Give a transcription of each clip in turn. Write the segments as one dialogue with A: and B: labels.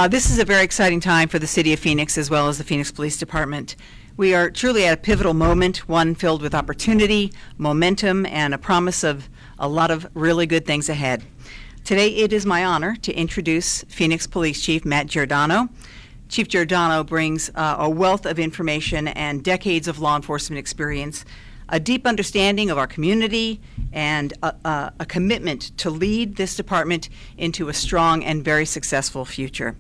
A: This is a very exciting time for the City of Phoenix as well as the Phoenix Police Department. We are truly at a pivotal moment, one filled with opportunity, momentum, and a promise of a lot of really good things ahead. Today, it is my honor to introduce Phoenix Police Chief Matt Giordano. Chief Giordano brings a wealth of information and decades of law enforcement experience, a deep understanding of our community, and a commitment to lead this department into a strong and very successful future.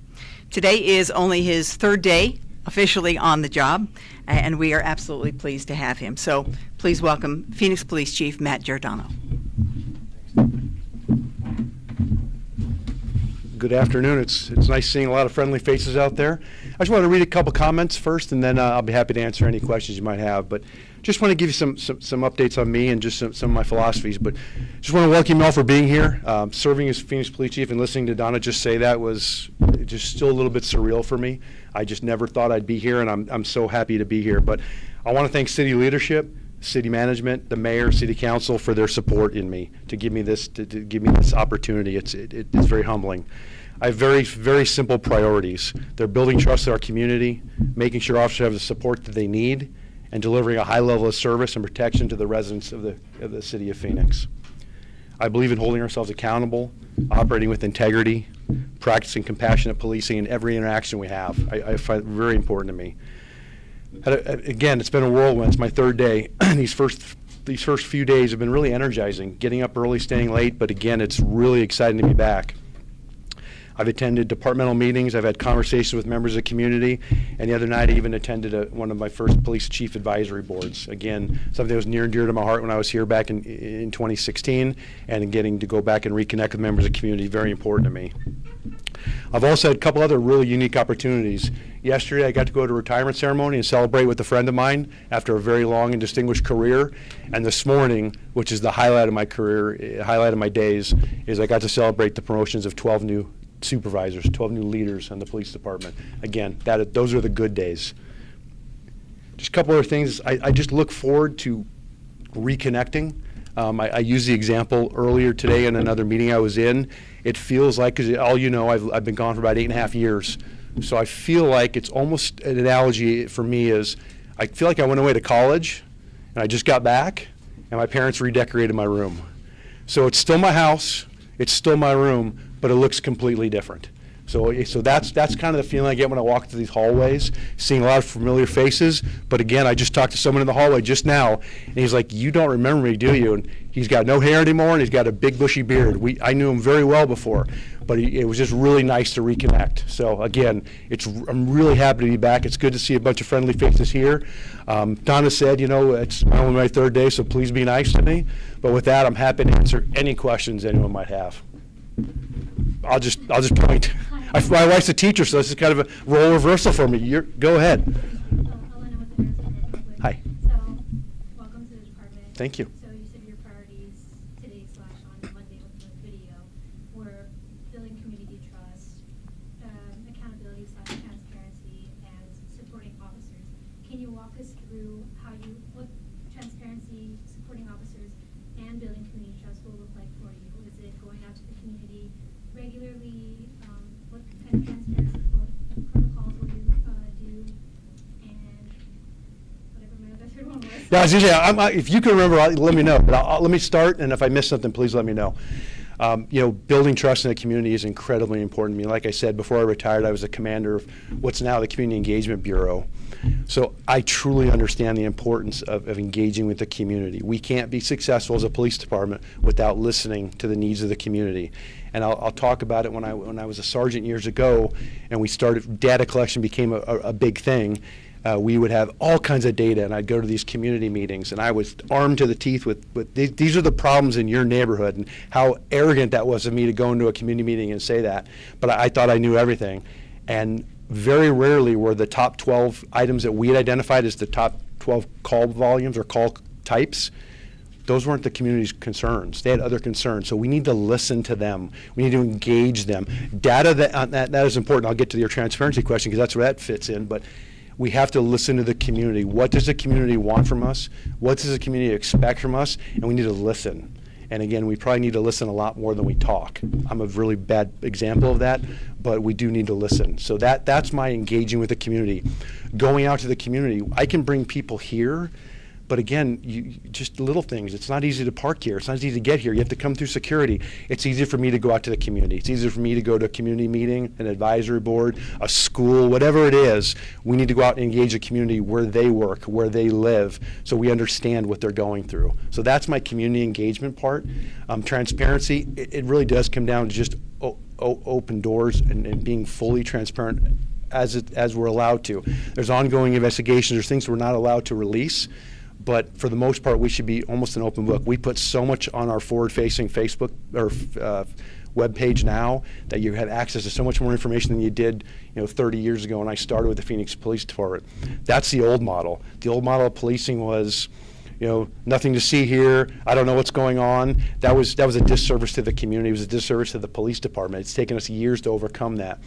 A: Today is only his third day officially on the job, and we are absolutely pleased to have him. So please welcome Phoenix Police Chief Matt Giordano.
B: Good afternoon. It's nice seeing a lot of friendly faces out there. I just want to read a couple comments first, and then I'll be happy to answer any questions you might have. But just want to give you some updates on me and just some of my philosophies. But just want to welcome you all for being here. Serving as Phoenix Police Chief and listening to Donna just say that was just still a little bit surreal for me. I just never thought I'd be here, and I'm so happy to be here. But I want to thank city leadership, city management, the mayor, city council for their support in me to give me this opportunity. It's very humbling. I have very simple priorities. They're building trust in our community, making sure officers have the support that they need, and delivering a high level of service and protection to the residents of the city of Phoenix. I believe in holding ourselves accountable, operating with integrity, practicing compassionate policing in every interaction we have. I find it very important to me. Again, it's been a whirlwind. It's my third day. These first few days have been really energizing, getting up early, staying late, but again, it's really exciting to be back. I've attended departmental meetings, I've had conversations with members of the community, and the other night I even attended one of my first police chief advisory boards. Again, something that was near and dear to my heart when I was here back in 2016, and getting to go back and reconnect with members of the community, very important to me. I've also had a couple other really unique opportunities. Yesterday I got to go to a retirement ceremony and celebrate with a friend of mine after a very long and distinguished career. And this morning, which is the highlight of my career, highlight of my days, is I got to celebrate the promotions of 12 new supervisors, 12 new leaders in the police department. Again, those are the good days. Just a couple other things. I just look forward to reconnecting. I used the example earlier today in another meeting I was in. It feels like, because all you know, I've been gone for about 8.5 years. So I feel like it's almost an analogy for me is, I feel like I went away to college and I just got back and my parents redecorated my room. So it's still my house, it's still my room, but it looks completely different. So that's kind of the feeling I get when I walk through these hallways, seeing a lot of familiar faces. But again, I just talked to someone in the hallway just now, and he's like, "You don't remember me, do you?" And he's got no hair anymore, and he's got a big bushy beard. I knew him very well before, but it was just really nice to reconnect. So again, I'm really happy to be back. It's good to see a bunch of friendly faces here. Donna said, it's only my third day, so please be nice to me. But with that, I'm happy to answer any questions anyone might have. I'll just point. My wife's a teacher, so this is kind of a role reversal for me. Go ahead. Hi.
C: So, welcome to the department.
B: Thank you.
C: So you said your priorities today / on Monday with the video were building community trust, accountability / transparency, and supporting officers. Can you walk us through what transparency, supporting officers, and building community trust will look like for you? Is it going out to the community regularly? What kind of transparency protocols will you do? And whatever my other third one was.
B: Yeah, I was gonna say, if you can remember, let me know. But let me start, and if I miss something, please let me know. Building trust in the community is incredibly important to me. Like I said, before I retired, I was a commander of what's now the Community Engagement Bureau. So I truly understand the importance of engaging with the community. We can't be successful as a police department without listening to the needs of the community. And I'll talk about it when I was a sergeant years ago, and we started, data collection became a big thing. We would have all kinds of data, and I'd go to these community meetings, and I was armed to the teeth with these are the problems in your neighborhood, and how arrogant that was of me to go into a community meeting and say that. But I thought I knew everything. And very rarely were the top 12 items that we had identified as the top 12 call volumes or call types, those weren't the community's concerns. They had other concerns. So we need to listen to them. We need to engage them. Data, that is important. I'll get to your transparency question because that's where that fits in. But we have to listen to the community. What does the community want from us? What does the community expect from us? And we need to listen. And again, we probably need to listen a lot more than we talk. I'm a really bad example of that, but we do need to listen. So that's my engaging with the community. Going out to the community, I can bring people here, but again, just little things. It's not easy to park here. It's not easy to get here. You have to come through security. It's easy for me to go out to the community. It's easier for me to go to a community meeting, an advisory board, a school, whatever it is. We need to go out and engage the community where they work, where they live, so we understand what they're going through. So that's my community engagement part. Transparency, it really does come down to just open doors and being fully transparent as we're allowed to. There's ongoing investigations. There's things we're not allowed to release. But for the most part, we should be almost an open book. We put so much on our forward-facing Facebook or web page now that you have access to so much more information than you did, 30 years ago when I started with the Phoenix Police Department. That's the old model. The old model of policing was, nothing to see here. I don't know what's going on. That was a disservice to the community. It was a disservice to the police department. It's taken us years to overcome that.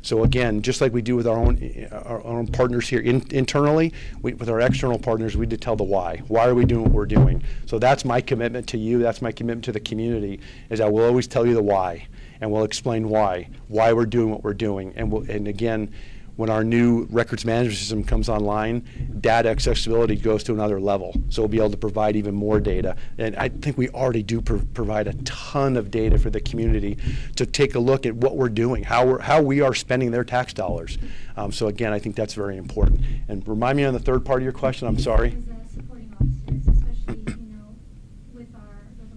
B: So again, just like we do with our own partners here internally, with our external partners, we need to tell the why. Why are we doing what we're doing? So that's my commitment to you. That's my commitment to the community. Is I will always tell you the why, and we'll explain why we're doing what we're doing. And again, when our new records management system comes online, data accessibility goes to another level. So we'll be able to provide even more data. And I think we already do provide a ton of data for the community to take a look at what we're doing, how we are spending their tax dollars. So again, I think that's very important. And remind me on the third part of your question, I'm sorry.
C: Supporting officers, especially, with the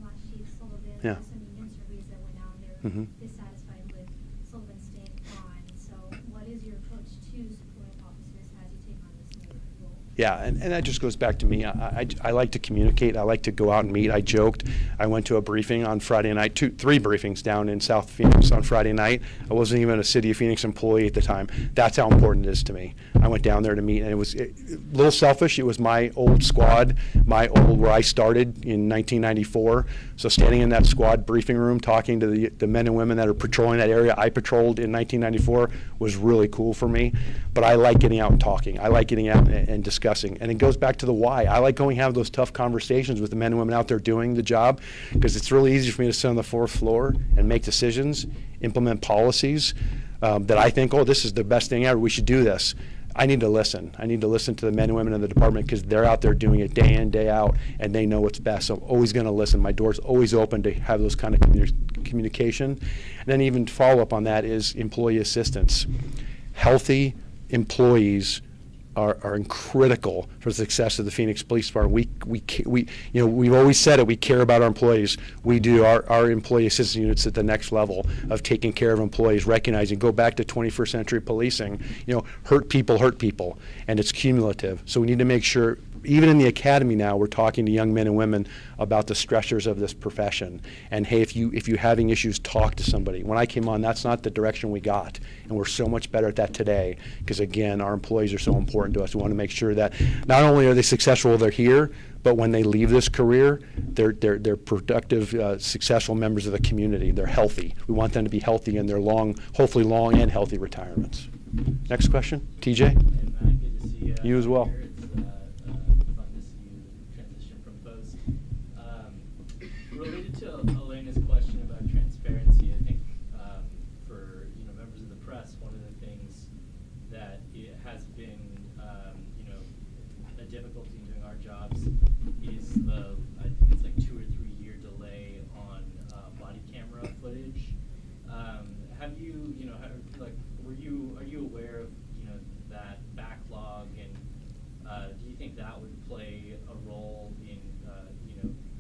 C: last chief, Sullivan,
B: Yeah.
C: some union surveys that went out, they're
B: Mhm.
C: dissatisfied with Sullivan staying on. So what is your approach to supporting officers as you take on this new role?
B: Yeah, and that just goes back to me. I like to communicate. I like to go out and meet. I joked. I went to a briefing on Friday night, three briefings down in South Phoenix on Friday night. I wasn't even a City of Phoenix employee at the time. That's how important it is to me. I went down there to meet, and it was a little selfish. It was my old squad, where I started in 1994. So standing in that squad briefing room, talking to the men and women that are patrolling that area I patrolled in 1994 was really cool for me. But I like getting out and talking. I like getting out and discussing. And it goes back to the why. I like going and have those tough conversations with the men and women out there doing the job, because it's really easy for me to sit on the fourth floor and make decisions, implement policies that I think, this is the best thing ever. We should do this. I need to listen. I need to listen to the men and women in the department, because they're out there doing it day in, day out, and they know what's best. So I'm always going to listen. My door's always open to have those kind of communication. And then even follow up on that is employee assistance. Healthy employees are critical for the success of the Phoenix Police Department. We've always said it. We care about our employees. We do. Our employee assistance units at the next level of taking care of employees, recognizing. Go back to 21st century policing. Hurt people, and it's cumulative. So we need to make sure. Even in the academy now, we're talking to young men and women about the stressors of this profession. And hey, if you're having issues, talk to somebody. When I came on, that's not the direction we got. And we're so much better at that today, because again, our employees are so important to us. We want to make sure that not only are they successful while they're here, but when they leave this career, they're productive, successful members of the community. They're healthy. We want them to be healthy in their hopefully long and healthy retirements. Next question, TJ?
D: Good to see
B: You as well.
D: Here. Fun to see you transition from post. Related to Elena's question about transparency, I think for members of the press, one of the things that it has been a difficulty in doing our jobs is I think it's like 2 or 3 year delay on body camera footage. Have you are you aware of that backlog, and do you think that would play a role in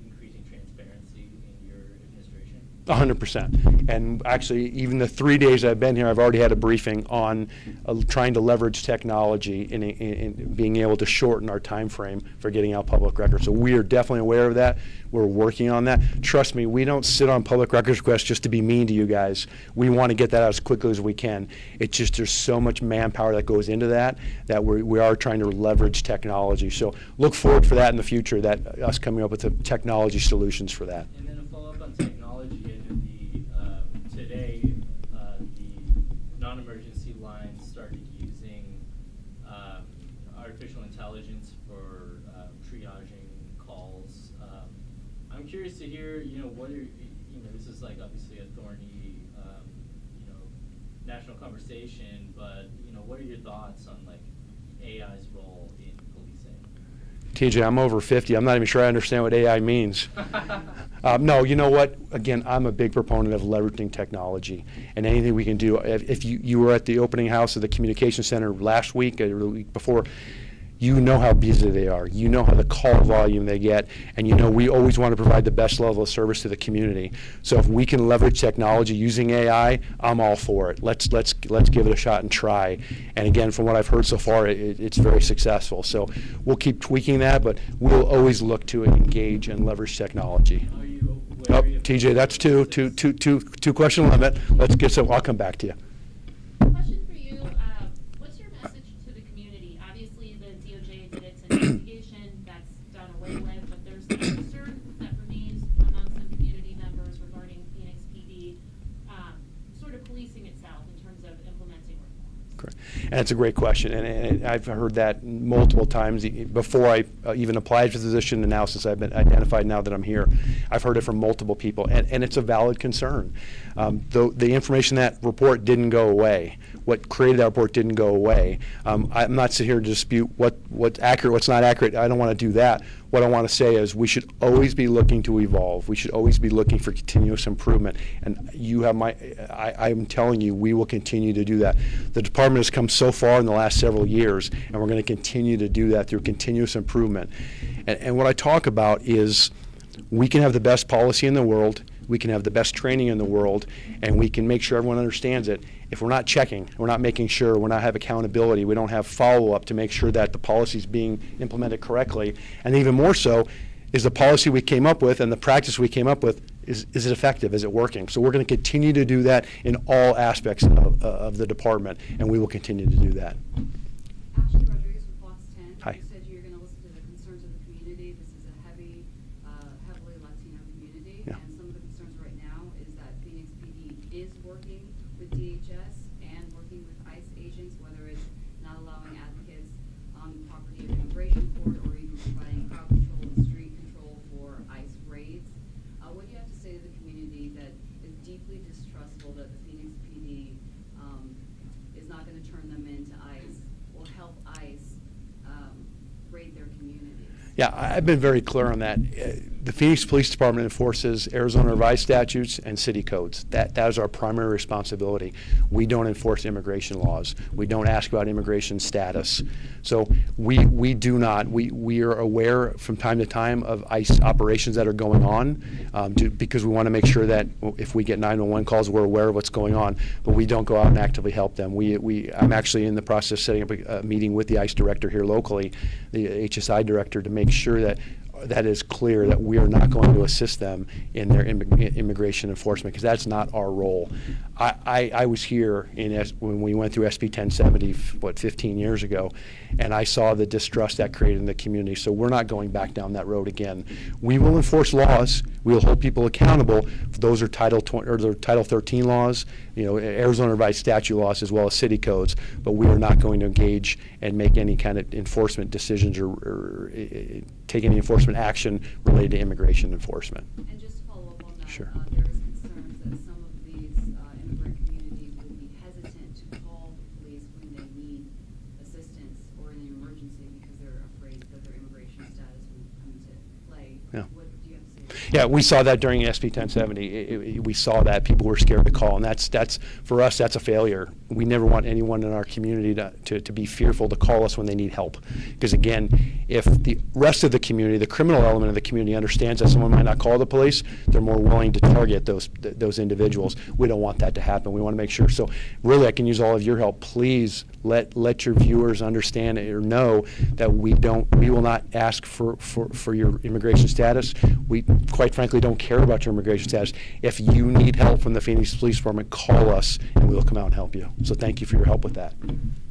D: increasing transparency in your administration?
B: 100%. And actually, even the 3 days I've been here, I've already had a briefing on trying to leverage technology in being able to shorten our time frame for getting out public records. So we are definitely aware of that. We're working on that. Trust me, we don't sit on public records requests just to be mean to you guys. We want to get that out as quickly as we can. It's just there's so much manpower that goes into that we are trying to leverage technology. So look forward for that in the future, that us coming up with the technology solutions for that.
D: And then a follow-up on technology. I know today the non-emergency lines started using artificial intelligence for triaging calls. I'm curious to hear, what are, this is like obviously a thorny, national conversation, but, what are your thoughts on like AI's role in policing?
B: TJ, I'm over 50. I'm not even sure I understand what AI means. No, you know what? Again, I'm a big proponent of leveraging technology and anything we can do. If you were at the opening house of the communication center last week or the week before, you know how busy they are. You know how the call volume they get, and we always want to provide the best level of service to the community. So if we can leverage technology using AI, I'm all for it. Let's give it a shot and try. And again, from what I've heard so far, it's very successful. So we'll keep tweaking that, but we'll always look to engage and leverage technology. Oh, TJ, that's two question limit. Let's get some. I'll come back to you.
E: Question for you. What's your message to the community? Obviously, the DOJ did its investigation. That's done away with, but there's some concern that remains among some community members regarding Phoenix PD sort of policing itself in terms of implementing reforms.
B: Correct. And it's a great question, and I've heard that multiple times before I even applied for the position, and now since I've been identified now that I'm here, I've heard it from multiple people, and it's a valid concern. Though the information that report didn't go away, what created that report didn't go away. I'm not sitting here to dispute what's accurate, what's not accurate. I don't want to do that. What I want to say is we should always be looking to evolve. We should always be looking for continuous improvement. And you have I'm telling you, we will continue to do that. The department has come so far in the last several years, and we're going to continue to do that through continuous improvement. And what I talk about is we can have the best policy in the world, we can have the best training in the world, and we can make sure everyone understands it. If we're not checking, we're not making sure, we're not have accountability, we don't have follow-up to make sure that the policy is being implemented correctly, and even more so, is the policy we came up with and the practice we came up with, is it effective, is it working? So we're going to continue to do that in all aspects of the department, and we will continue to do that.
F: Ashley Rodriguez with Fox 10.
B: Hi.
F: You said you're going to listen to the concerns of the community. This is a heavily Latino community,
B: Yeah.
F: and some of the concerns right now is that Phoenix PD is working with DHS and working with ICE agents, whether it's not allowing advocates on the property of immigration court or even providing crowd control and street control for ICE raids. What do you have to say to the community that is deeply distrustful that the Phoenix PD is not going to turn them into ICE or help ICE raid their communities?
B: Yeah, I've been very clear on that. The Phoenix Police Department enforces Arizona revised statutes and city codes. That is our primary responsibility. We don't enforce immigration laws. We don't ask about immigration status. So we do not. We are aware from time to time of ICE operations that are going on because we want to make sure that if we get 911 calls, we're aware of what's going on, but we don't go out and actively help them. I'm actually in the process of setting up a meeting with the ICE director here locally, the HSI director, to make sure that is clear that we are not going to assist them in their immigration enforcement, because that's not our role. I was here when we went through SB 1070, 15 years ago, and I saw the distrust that created in the community. So we're not going back down that road again. We will enforce laws. We will hold people accountable. Those are Title 13 laws, Arizona revised statute laws, as well as city codes. But we are not going to engage and make any kind of enforcement decisions or take any enforcement action related to immigration enforcement.
F: And just to follow up on that,
B: Sure.
F: there is concerns that some of these immigrant communities will be hesitant to call the police when they need assistance or in an emergency because they're afraid that their immigration status will come into play.
B: Yeah.
F: What do you have to say?
B: Yeah, we saw that during SB 1070. We saw that people were scared to call, and that's for us, that's a failure. We never want anyone in our community to be fearful to call us when they need help. Because again, if the rest of the community, the criminal element of the community, understands that someone might not call the police, they're more willing to target those individuals. We don't want that to happen. We want to make sure. So really, I can use all of your help. Please let your viewers understand or know that we will not ask for your immigration status. We quite frankly don't care about your immigration status. If you need help from the Phoenix Police Department, call us and we'll come out and help you. So thank you for your help with that.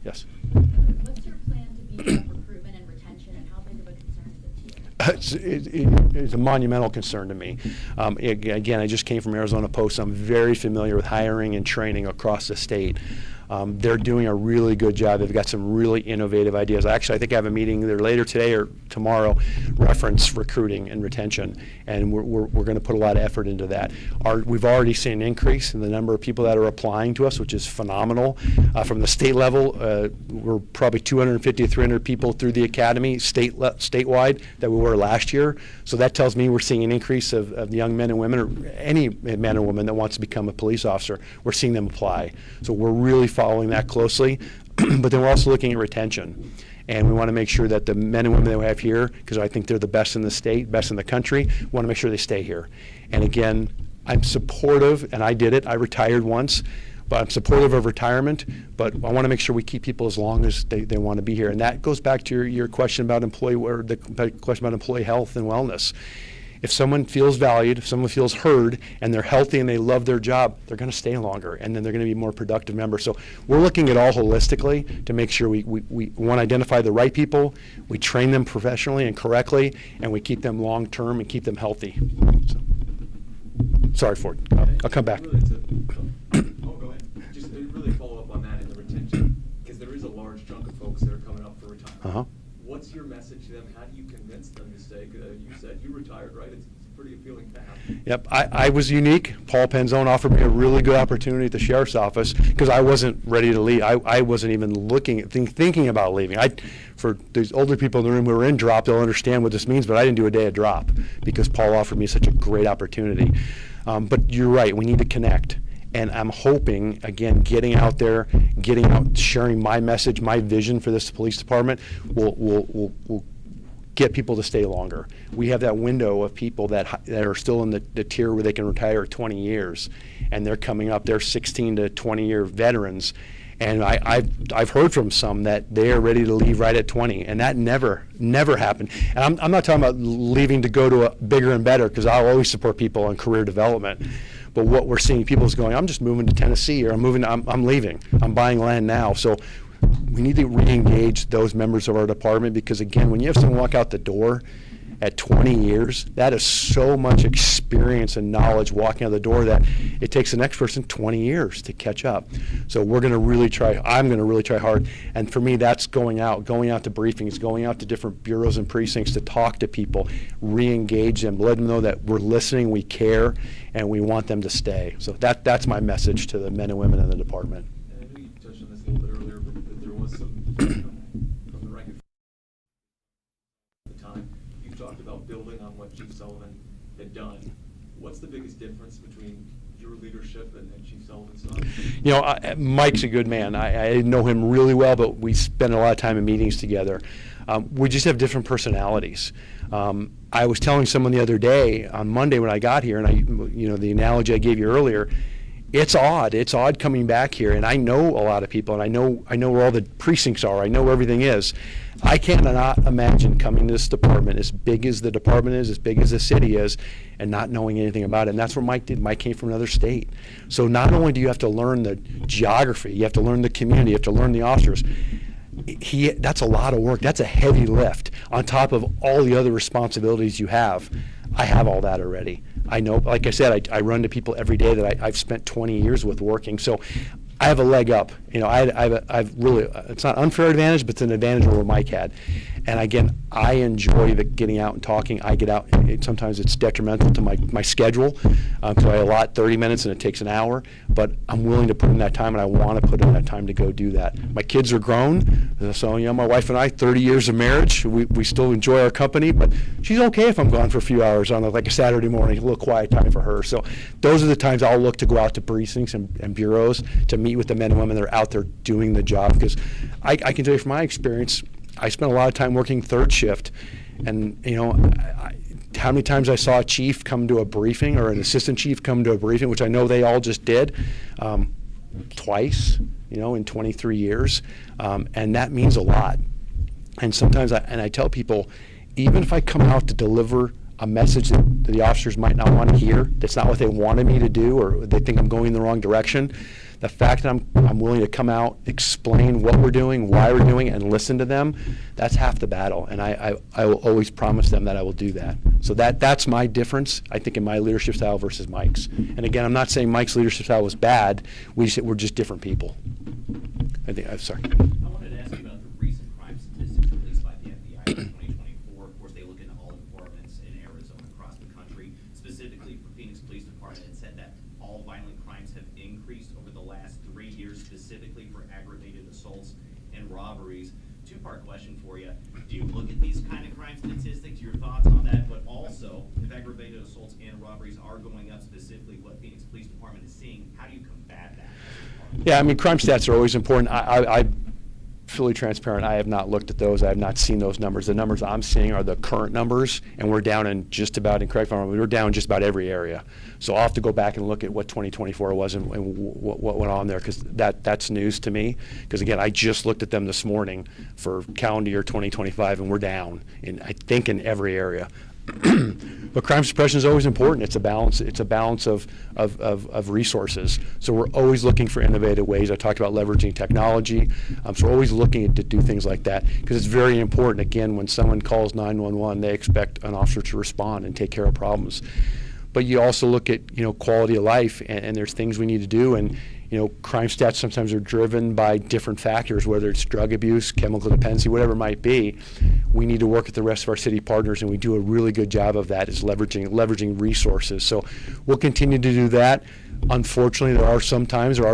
B: Yes.
E: What's your plan to beef up recruitment and retention, and how big of a concern is it to you?
B: It's a monumental concern to me. Again, I just came from Arizona Post. I'm very familiar with hiring and training across the state. They're doing a really good job. They've got some really innovative ideas. Actually, I think I have a meeting either later today or tomorrow, reference recruiting and retention, and we're going to put a lot of effort into that. We've already seen an increase in the number of people that are applying to us, which is phenomenal. From the state level, we're probably 250 to 300 people through the academy statewide that we were last year. So that tells me we're seeing an increase of young men and women, or any man or woman that wants to become a police officer. We're seeing them apply. So we're really following that closely. But then we're also looking at retention. And we want to make sure that the men and women that we have here, because I think they're the best in the state, best in the country, want to make sure they stay here. And again, I'm supportive, and I did it. I retired once, but I'm supportive of retirement. But I want to make sure we keep people as long as they want to be here. And that goes back to your question about the question about employee health and wellness. If someone feels valued, if someone feels heard, and they're healthy and they love their job, they're going to stay longer, and then they're going to be more productive members. So we're looking at all holistically to make sure we want to identify the right people, we train them professionally and correctly, and we keep them long-term and keep them healthy. So, sorry, Ford. I'll come back.
G: Really go ahead. Just really follow up on that in the retention, because there is a large chunk of folks that are coming up for retirement.
B: Uh-huh.
G: What's your message to them? How do you convince them to stay? You said you retired, right? It's a pretty appealing path.
B: Yep, I was unique. Paul Penzone offered me a really good opportunity at the sheriff's office because I wasn't ready to leave. I wasn't even looking at thinking about leaving. For these older people in the room who are in drop, they'll understand what this means, but I didn't do a day of drop because Paul offered me such a great opportunity. But you're right, we need to connect. And I'm hoping, again, getting out there, sharing my message, my vision for this police department will get people to stay longer. We have that window of people that are still in the tier where they can retire at 20 years, and they're coming up. They're 16 to 20-year veterans, and I've heard from some that they are ready to leave right at 20, and that never happened. And I'm not talking about leaving to go to a bigger and better, because I'll always support people on career development. But what we're seeing, people is going, I'm just moving to Tennessee, or I'm leaving. I'm buying land now. So we need to re-engage those members of our department, because again, when you have someone walk out the door at 20 years, that is so much experience and knowledge walking out the door that it takes the next person 20 years to catch up. So we're going to really try, I'm going to really try hard. And for me, that's going out to briefings, going out to different bureaus and precincts to talk to people, re-engage them, let them know that we're listening, we care, and we want them to stay. So that's my message to the men and women in the department.
G: And I know you touched on this a little bit earlier, but there was some from the rank at the time. You talked about building on what Chief Sullivan had done. What's the biggest difference between your leadership and Chief Sullivan's time?
B: You know, Mike's a good man. I know him really well, but we spend a lot of time in meetings together. We just have different personalities. I was telling someone the other day on Monday when I got here, and the analogy I gave you earlier, it's odd. It's odd coming back here, and I know a lot of people, and I know where all the precincts are. I know where everything is. I cannot imagine coming to this department, as big as the department is, as big as the city is, and not knowing anything about it. And that's what Mike did. Mike came from another state. So not only do you have to learn the geography, you have to learn the community, you have to learn the officers. That's a lot of work. That's a heavy lift on top of all the other responsibilities you have. I have all that already. I know, like I said, I run to people every day that I've spent 20 years with working. So I have a leg up. I've really, it's not unfair advantage, but it's an advantage over Mike had. And again, I enjoy the getting out and talking. I get out, sometimes it's detrimental to my schedule, because I allot 30 minutes and it takes an hour, but I'm willing to put in that time, and I want to put in that time to go do that. My kids are grown, so my wife and I, 30 years of marriage, we still enjoy our company, but she's okay if I'm gone for a few hours on like a Saturday morning, a little quiet time for her. So those are the times I'll look to go out to precincts and bureaus to meet with the men and women that are out there doing the job, because I can tell you from my experience, I spent a lot of time working third shift, and how many times I saw a chief come to a briefing or an assistant chief come to a briefing, which I know they all just did, twice, in 23 years, and that means a lot. And sometimes I tell people, even if I come out to deliver a message that the officers might not want to hear, that's not what they wanted me to do, or they think I'm going in the wrong direction, the fact that I'm willing to come out, explain what we're doing, why we're doing it, and listen to them, that's half the battle. And I will always promise them that I will do that. So that's my difference, I think, in my leadership style versus Mike's. And again, I'm not saying Mike's leadership style was bad. We're just different people. I'm sorry.
H: I wanted to ask you about the recent crime statistics released by the FBI for 2024. Of course, they look into all departments in Arizona across the country. Specifically for Phoenix Police Department, it said that all violent crimes have increased over the last 3 years, specifically for aggravated assaults and robberies. Two-part question for you. Do you look at these kind of crime statistics, your thoughts on that, but also if aggravated assaults and robberies are going up, specifically what Phoenix Police Department is seeing, how do you combat that?
B: Yeah, I mean, crime stats are always important. I'm fully transparent. I have not looked at those. I have not seen those numbers. The numbers I'm seeing are the current numbers, and we're down in just about, and correct me if I'm wrong, we're down in just about every area. So I'll have to go back and look at what 2024 was and what went on there, because that's news to me. Because again, I just looked at them this morning for calendar year 2025, and we're down in, I think, in every area. But crime suppression is always important. It's a balance. It's a balance of resources. So we're always looking for innovative ways. I talked about leveraging technology. So we're always looking to do things like that, because it's very important. Again, when someone calls 911, they expect an officer to respond and take care of problems. But you also look at, quality of life, and there's things we need to do. And crime stats sometimes are driven by different factors, whether it's drug abuse, chemical dependency, whatever it might be. We need to work with the rest of our city partners, and we do a really good job of that, is leveraging resources. So we'll continue to do that. Unfortunately, there are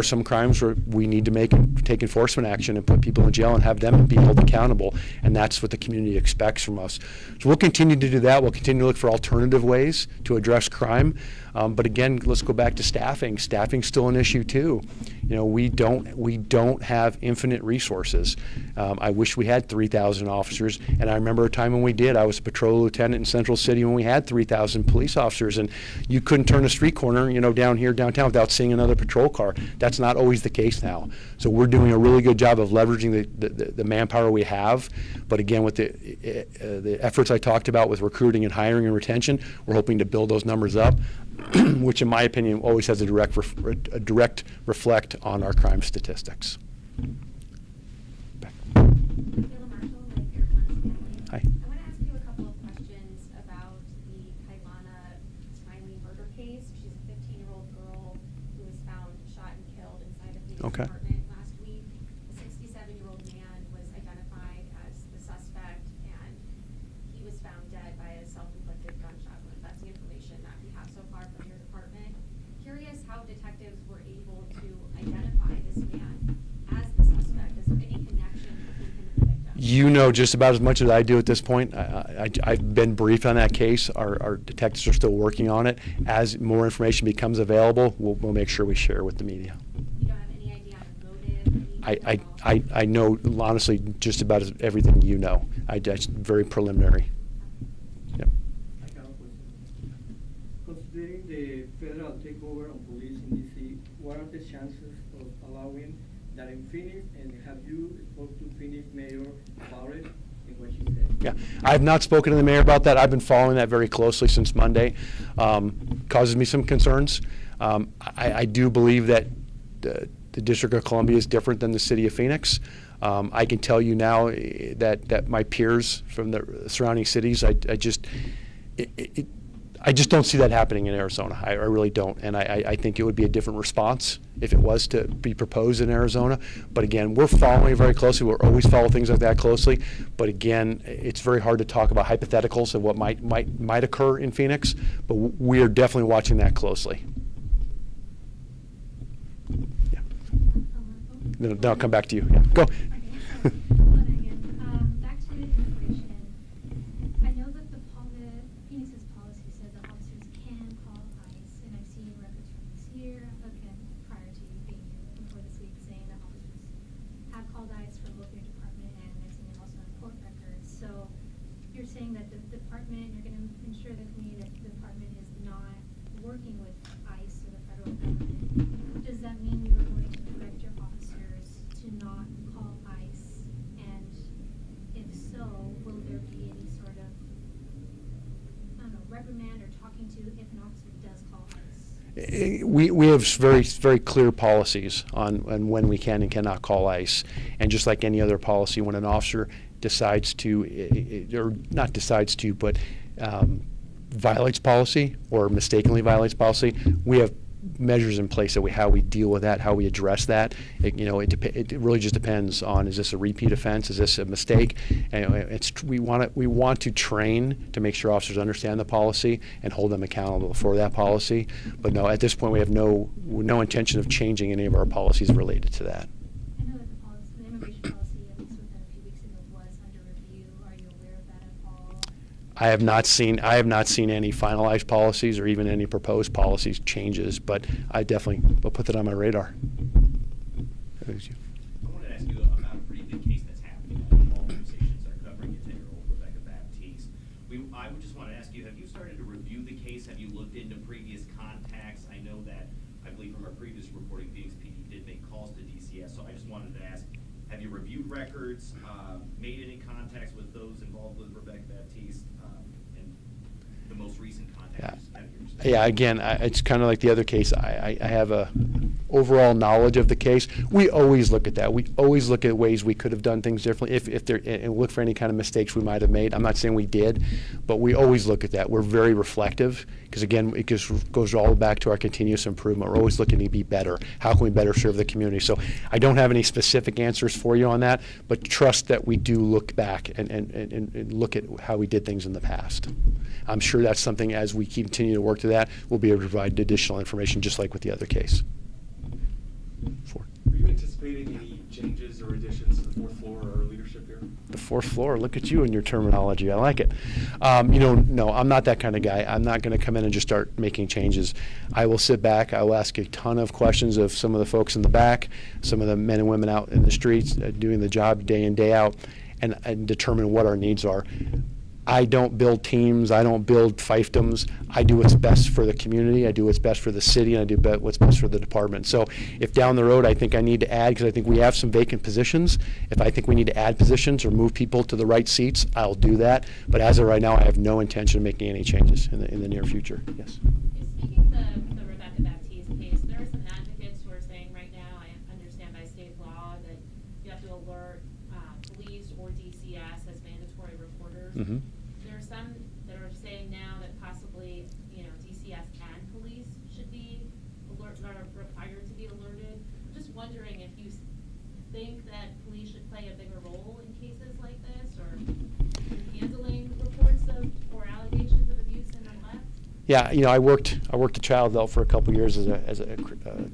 B: some crimes where we need to take enforcement action and put people in jail and have them be held accountable, and that's what the community expects from us. So we'll continue to do that. We'll continue to look for alternative ways to address crime. But again, let's go back to staffing. Staffing's still an issue too. We don't have infinite resources. I wish we had 3,000 officers, and I remember a time when we did. I was a patrol lieutenant in Central City when we had 3,000 police officers, and you couldn't turn a street corner, down here downtown without seeing another patrol car. That's not always the case now. So we're doing a really good job of leveraging the manpower we have. But again, with the efforts I talked about with recruiting and hiring and retention, we're hoping to build those numbers up, which in my opinion always has a direct reflect on our crime statistics.
C: Kayla Marshall with Arizona Family.
B: Hi.
C: I want to ask you a couple of questions about the Kailana Smiley murder case. She's a 15-year-old girl who was found shot and killed inside a police
B: Okay.
C: department last week. A 67-year-old man was identified as the suspect, and he was found dead by a self-inflicted gunshot wound. That's the information that we have so far from your department. Curious how detectives were able to identify this man as the suspect. Is there any connection between him and the victim?
B: You know just about as much as I do at this point. I've been briefed on that case. Our detectives are still working on it. As more information becomes available, we'll make sure we share with the media.
C: You don't have any idea on motive?
B: I know, honestly, just about everything you know. It's very preliminary. Yep.
I: I have a question. Considering the federal takeover of police in DC, what are the chances of allowing that in Phoenix, and have you spoke to Phoenix mayor about it and what she said?
B: Yeah, I have not spoken to the mayor about that. I've been following that very closely since Monday. Causes me some concerns. I do believe that the District of Columbia is different than the city of Phoenix. I can tell you now that my peers from the surrounding cities, I just don't see that happening in Arizona. I really don't, and I think it would be a different response if it was to be proposed in Arizona. But again, we're following it very closely. We'll always follow things like that closely. But again, it's very hard to talk about hypotheticals of what might occur in Phoenix. But we are definitely watching that closely. Yeah. Then I'll come back to you. Yeah. Go.
C: Okay. Hello, Megan. Back to immigration. I know that the Phoenix's policy says that officers can call ICE, and I've seen records from this year, again, prior to you being here before this week, saying that officers have called ICE for both your department, and I've seen it also in court records. So you're saying that the department, you're going to ensure the community that the department is not working with ICE or the federal government. Does that mean you're going to direct your officers to not call ICE? And if so, will there be any sort of, I don't know, reprimand or talking to if an officer does call ICE?
B: We have very, very clear policies on when we can and cannot call ICE. And just like any other policy, when an officer decides to, or not decides to, but violates policy or mistakenly violates policy, we have measures in place that how we deal with that, how we address that. It really just depends on, is this a repeat offense? Is this a mistake? And we want to train to make sure officers understand the policy and hold them accountable for that policy. But no, at this point we have no intention of changing any of our policies related to that.
C: I know that the immigration policy, at least within a few weeks ago, was under review. Are you aware of that at all?
B: I have not seen any finalized policies or even any proposed policies changes, but I definitely will put that on my radar.
H: I wanted to ask you about a pretty big case that's happening. All organizations are covering it. 10-year-old Rebecca Baptiste. I would just want to ask you, have you started to review the case? Have you looked into previous contacts? I know that, I believe from our previous reporting, Phoenix PD did make calls to DCS, so I just wanted to ask, have you reviewed records, made any contacts with those involved with Rebecca Baptiste, and the most recent contact?
B: Yeah, again, it's kind of like the other case. I have a overall knowledge of the case. We always look at that. We always look at ways we could have done things differently, if there, and look for any kind of mistakes we might have made. I'm not saying we did, but we always look at that. We're very reflective, because again, it just goes all back to our continuous improvement. We're always looking to be better. How can we better serve the community? So I don't have any specific answers for you on that, but trust that we do look back and look at how we did things in the past. I'm sure that's something, as we continue to work to that, we'll be able to provide additional information, just like with the other case.
G: Are you anticipating any changes or additions to the fourth floor or leadership here?
B: The fourth floor, look at you and your terminology. I like it. No, I'm not that kind of guy. I'm not going to come in and just start making changes. I will sit back. I will ask a ton of questions of some of the folks in the back, some of the men and women out in the streets doing the job day in, day out, and determine what our needs are. I don't build teams. I don't build fiefdoms. I do what's best for the community. I do what's best for the city, and I do what's best for the department. So if down the road I think I need to add, because I think we have some vacant positions, if I think we need to add positions or move people to the right seats, I'll do that. But as of right now, I have no intention of making any changes in the near future. Yes.
E: Speaking of the Rebecca Baptiste case, there are some advocates who are saying right now, I understand by state law, that you have to alert police or DCS as mandatory reporters.
B: Mm-hmm.
E: There are some that are saying now that possibly, DCS and police should be required to be alerted. I'm just wondering if you think that police should play a bigger role in cases like this, or in handling reports of or allegations of abuse and neglect.
B: Yeah, I worked a child out for a couple years as a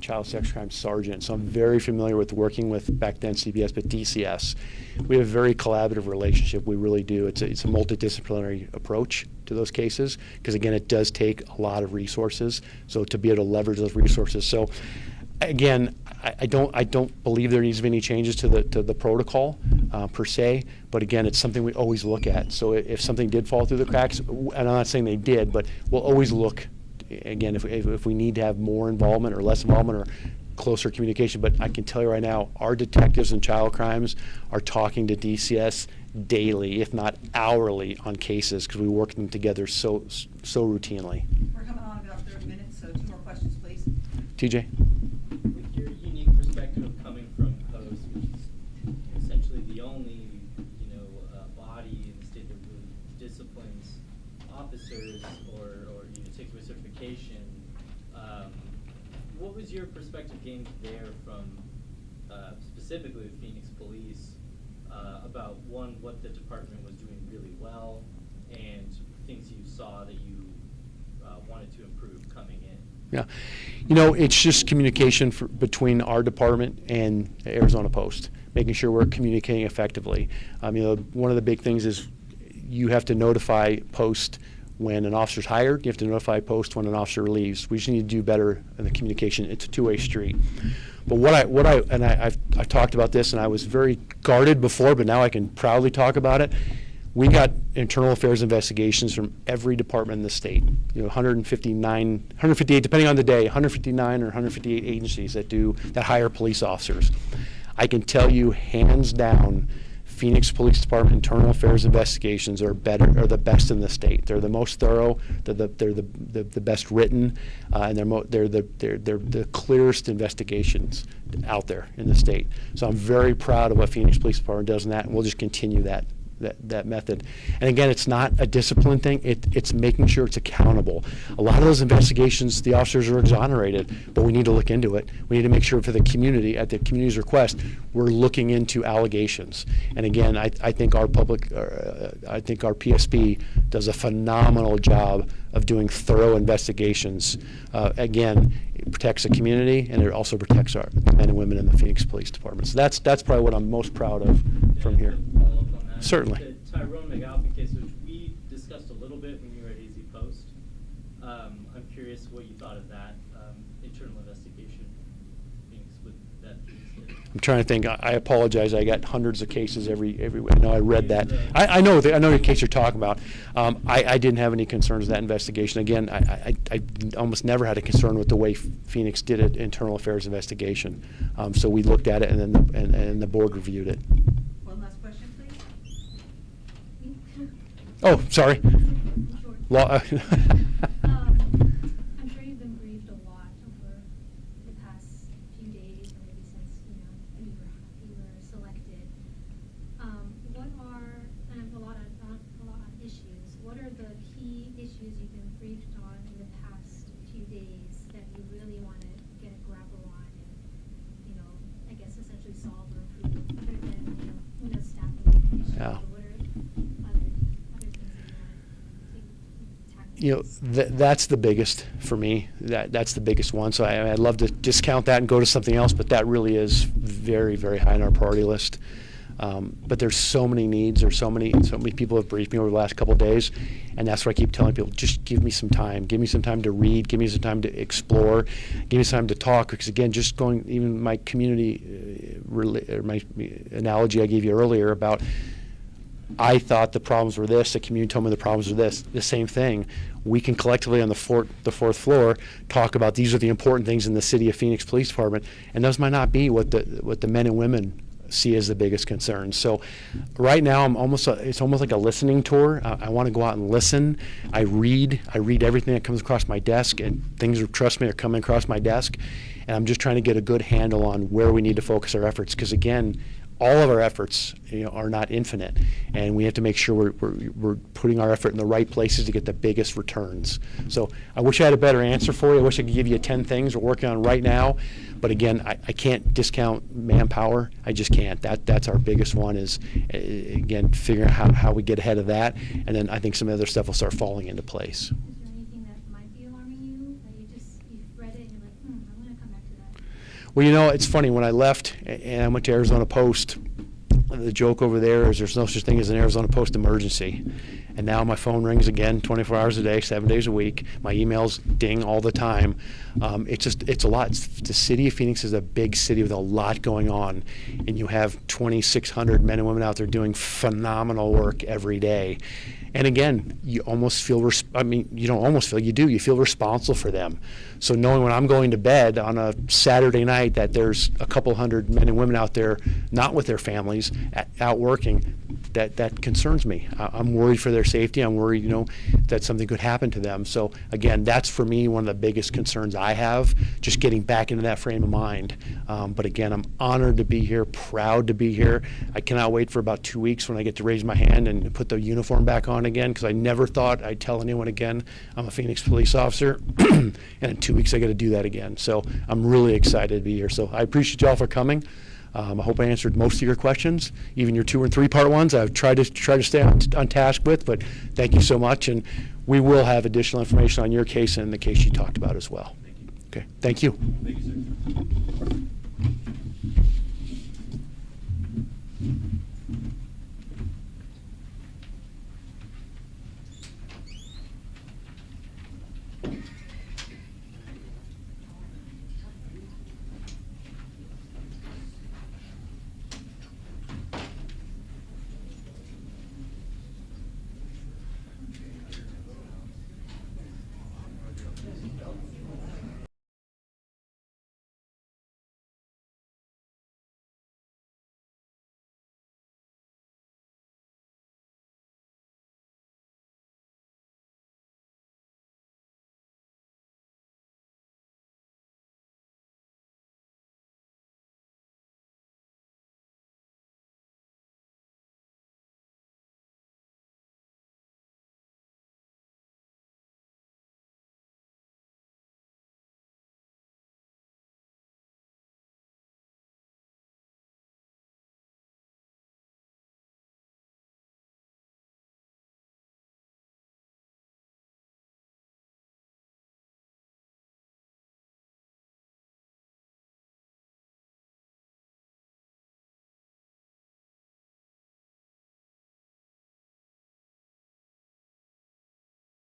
B: child sex crime sergeant, so I'm very familiar with working with, back then CPS, but DCS. We have a very collaborative relationship. We really do. It's a multidisciplinary approach to those cases, because again, it does take a lot of resources. So to be able to leverage those resources. So again, I don't believe there needs to be any changes to the protocol per se, but again, it's something we always look at. So if something did fall through the cracks, and I'm not saying they did, but we'll always look, again, if we need to have more involvement or less involvement or closer communication. But I can tell you right now, our detectives in child crimes are talking to DCS daily, if not hourly, on cases, because we work them together so routinely.
A: We're coming on about 30 minutes, so 2 more questions, please.
B: TJ?
D: With your unique perspective of coming from Post, which is essentially the only, body in the state that really disciplines officers or takes away certification, what was your perspective gained there from specifically with Phoenix Police about, one, what the department was doing really well, and things you saw that you wanted to improve coming in?
B: Yeah, it's just communication between our department and Arizona Post, making sure we're communicating effectively. One of the big things is you have to notify Post when an officer's hired. You have to notify Post when an officer leaves. We just need to do better in the communication. It's a two-way street. But I've talked about this, and I was very guarded before, but now I can proudly talk about it. We got internal affairs investigations from every department in the state. 158, depending on the day, 159 or 158 agencies that hire police officers. I can tell you, hands down, Phoenix Police Department internal affairs investigations are the best in the state. They're the most thorough. They're the best written, and they're the clearest investigations out there in the state. So I'm very proud of what Phoenix Police Department does in that, and we'll just continue that that method. And again, it's not a discipline thing. It's making sure it's accountable. A lot of those investigations, the officers are exonerated, but we need to look into it. We need to make sure for the community, at the community's request, we're looking into allegations. And again, I think our PSP does a phenomenal job of doing thorough investigations. Again, it protects the community, and it also protects our men and women in the Phoenix Police Department. So that's probably what I'm most proud of from here.
D: Follow up on that.
B: Certainly.
D: The Tyrone McAlpin case, which we discussed a little bit when you were at AZ Post. I'm curious what you thought of that internal investigation Phoenix with that piece.
B: I'm trying to think. I apologize. I got hundreds of cases every week. I know I read that. I know the case you're talking about. I didn't have any concerns with that investigation. Again, I almost never had a concern with the way Phoenix did it, internal affairs investigation. So we looked at it, and then and the board reviewed it.
A: One last question, please.
B: Oh, sorry.
C: Sure.
B: Law.
C: I'm sure you've been briefed a lot over the past few days, or maybe since, you were selected. What are, and a lot of issues, what are the key issues you've been briefed on in the past few days that you really want to get a grapple on and, I guess essentially solve or improve, other than, staffing issues?
B: Yeah.
C: What are other things that you want to tackle?
B: That's the biggest for me. That's the biggest one. So I'd love to discount that and go to something else, but that really is very, very high on our priority list. But there's so many needs. There's so many people have briefed me over the last couple of days, and that's what I keep telling people: just give me some time. Give me some time to read. Give me some time to explore. Give me some time to talk. Because again, just going, even my community, my analogy I gave you earlier about, I thought the problems were this, the community told me the problems were this. The same thing. We can collectively on the fourth floor talk about these are the important things in the City of Phoenix Police Department, and those might not be what the men and women see as the biggest concerns. So right now it's almost like a listening tour. I want to go out and listen. I read everything that comes across my desk, and things, trust me, are coming across my desk, and I'm just trying to get a good handle on where we need to focus our efforts, because again, all of our efforts are not infinite, and we have to make sure we're putting our effort in the right places to get the biggest returns. So I wish I had a better answer for you. I wish I could give you 10 things we're working on right now, but again, I can't discount manpower. I just can't. That's our biggest one, is again figuring out how we get ahead of that, and then I think some other stuff will start falling into place.
C: Is there anything that might be alarming you, that you've read it and you're like, I'm going to come back to that?
B: Well, it's funny, when I left and I went to Arizona Post, the joke over there is there's no such thing as an Arizona Post emergency. And now my phone rings again 24 hours a day, 7 days a week. My emails ding all the time. It's a lot. The city of Phoenix is a big city with a lot going on. And you have 2,600 men and women out there doing phenomenal work every day. And again, you almost feel, you don't almost feel, you do, you feel responsible for them. So knowing when I'm going to bed on a Saturday night that there's a couple hundred men and women out there, not with their families, out working, that concerns me. I'm worried for their safety. I'm worried, that something could happen to them. So again, that's for me one of the biggest concerns I have, just getting back into that frame of mind. But again, I'm honored to be here, proud to be here. I cannot wait for about 2 weeks when I get to raise my hand and put the uniform back on again, because I never thought I'd tell anyone again I'm a Phoenix police officer. And in 2 weeks I got to do that again. So I'm really excited to be here. So I appreciate y'all for coming. I hope I answered most of your questions, even your 2 and 3 part ones. I've tried to stay on task with, but thank you so much. And we will have additional information on your case and the case you talked about as well.
H: Thank you.
B: Okay, thank you.
H: Thank you, sir.